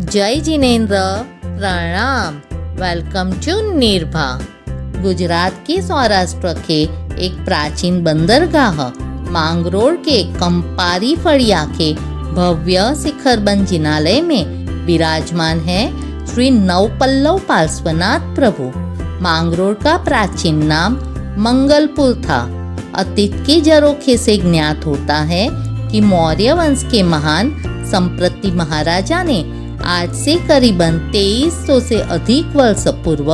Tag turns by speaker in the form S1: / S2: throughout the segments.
S1: जय जिनेन्द्र, प्रणाम। Welcome to निर्भा। Gujarat के सौराष्ट्र के एक प्राचीन बंदरगाह मांगरोळ के कंपारी फड़िया के भव्य शिखरबंद जिनालय में विराजमान है श्री नवपल्लव पार्श्वनाथ प्रभु। मांगरोळ का प्राचीन नाम मंगलपुर था। अतीत के झरोखे से ज्ञात होता है कि मौर्य वंश के महान संप्रति महाराजा ने आज से करीबन 2300 से अधिक वर्ष पूर्व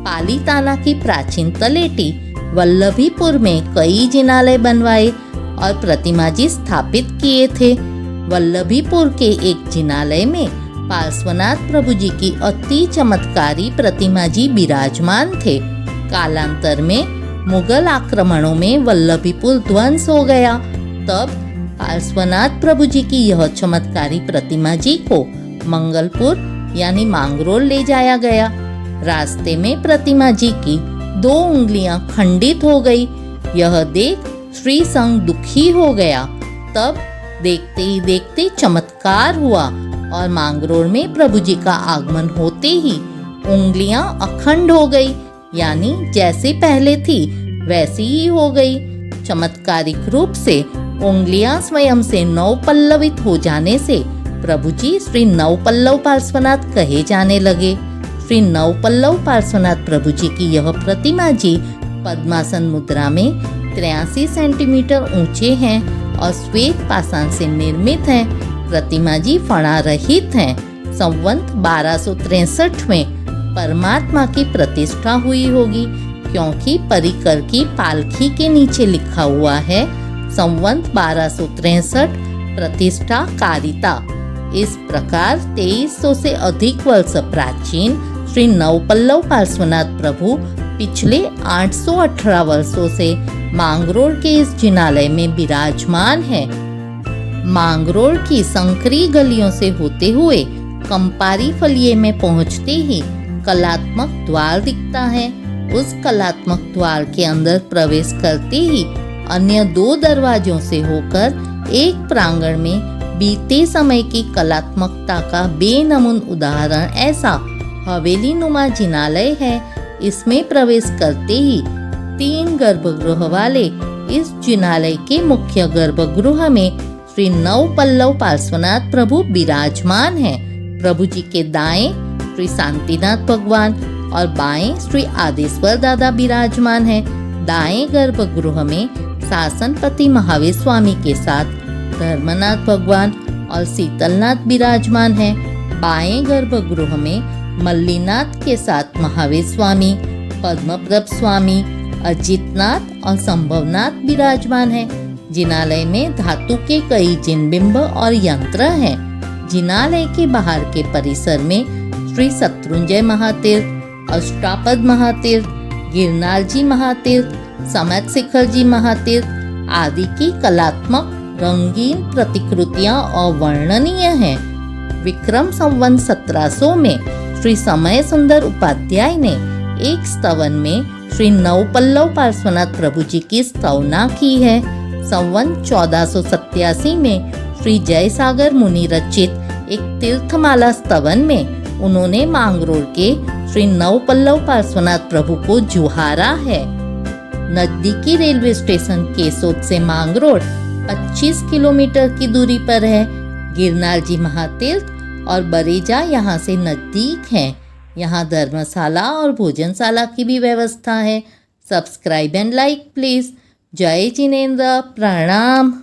S1: पालीताना की प्राचीन तलेटी वल्लभीपुर में कई जिनालय बनवाए और प्रतिमा जी स्थापित किए थे। वल्लभीपुर के एक जिनालय में पार्श्वनाथ प्रभु जी की अति चमत्कारी प्रतिमा जी विराजमान थे। कालांतर में मुगल आक्रमणों में वल्लभीपुर ध्वंस हो गया। तब पार्श्वनाथ प्रभु जी की यह चमत्कारी प्रतिमा जी को मंगलपुर यानी मांगरोळ ले जाया गया। रास्ते में प्रतिमा जी की 2 उंगलियां खंडित हो गई। यह देख श्री संग दुखी हो गया। तब देखते ही देखते चमत्कार हुआ और मांगरोळ में प्रभु जी का आगमन होते ही उंगलियां अखंड हो गई, यानी जैसे पहले थी वैसी ही हो गई। चमत्कारिक रूप से उंगलियां स्वयं से नवपल्लवित हो जाने से प्रभु जी श्री नवपल्लव पार्श्वनाथ कहे जाने लगे। श्री नवपल्लव पार्श्वनाथ प्रभु जी की यह प्रतिमा जी पद्मासन मुद्रा में 83 सेंटीमीटर ऊंचे हैं और श्वेत पाषाण से निर्मित हैं। प्रतिमा जी फणा रहित हैं। संवत 1263 में परमात्मा की प्रतिष्ठा हुई होगी, क्योंकि परिकर की पालखी के नीचे लिखा हुआ है संवत 1263 प्रतिष्ठा कारिता। इस प्रकार 2300 से अधिक वर्ष प्राचीन श्री नवपल्लव पार्श्वनाथ प्रभु पिछले 818 वर्षों से मांगरोळ के इस जिनालय में विराजमान है। मांगरोळ की संकरी गलियों से होते हुए कंपारी फलिये में पहुंचते ही कलात्मक द्वार दिखता है। उस कलात्मक द्वार के अंदर प्रवेश करते ही अन्य 2 दरवाजों से होकर एक प्रांगण में बीते समय की कलात्मकता का बेनमून उदाहरण ऐसा हवेली नुमा जिनालय है। इसमें प्रवेश करते ही 3 गर्भगृह वाले इस जिनालय के मुख्य गर्भगृह में श्री नवपल्लव पार्श्वनाथ प्रभु विराजमान हैं। प्रभु जी के दाएं श्री शांतिनाथ भगवान और बाएं श्री आदेश्वर दादा विराजमान हैं। दाएं गर्भगृह में शासनपति महावीर स्वामी के साथ धर्मनाथ भगवान और शीतलनाथ विराजमान हैं। बाएं गर्भगृह में मल्लीनाथ के साथ महावीर स्वामी, पद्मप्रभ स्वामी, अजितनाथ और संभवनाथ विराजमान हैं। जिनालय में धातु के कई जिनबिंब और यंत्र हैं। जिनालय के बाहर के परिसर में श्री शत्रुंजय महातीर्थ, अष्टापद महातीर्थ, गिरनार जी महातीर्थ, समत शिखर जी महातीर्थ आदि की कलात्मक रंगीन प्रतिकृतियां अवर्णनीय हैं। विक्रम संवत 1700 में श्री समय सुंदर उपाध्याय ने एक स्तवन में श्री नवपल्लव पार्श्वनाथ प्रभु जी की स्तवना की है। संवत 1487 में श्री जयसागर मुनि रचित एक तीर्थमाला स्तवन में उन्होंने मांगरोळ के श्री नवपल्लव पार्श्वनाथ प्रभु को जुहारा है। नजदीकी रेलवे स्टेशन केसोद से मांगरोळ 25 किलोमीटर की दूरी पर है। गिरनार जी महातीर्थ और बरेजा यहाँ से नजदीक हैं। यहाँ धर्मशाला और भोजनशाला की भी व्यवस्था है। Subscribe and like please. जय जिनेन्द्र, प्रणाम।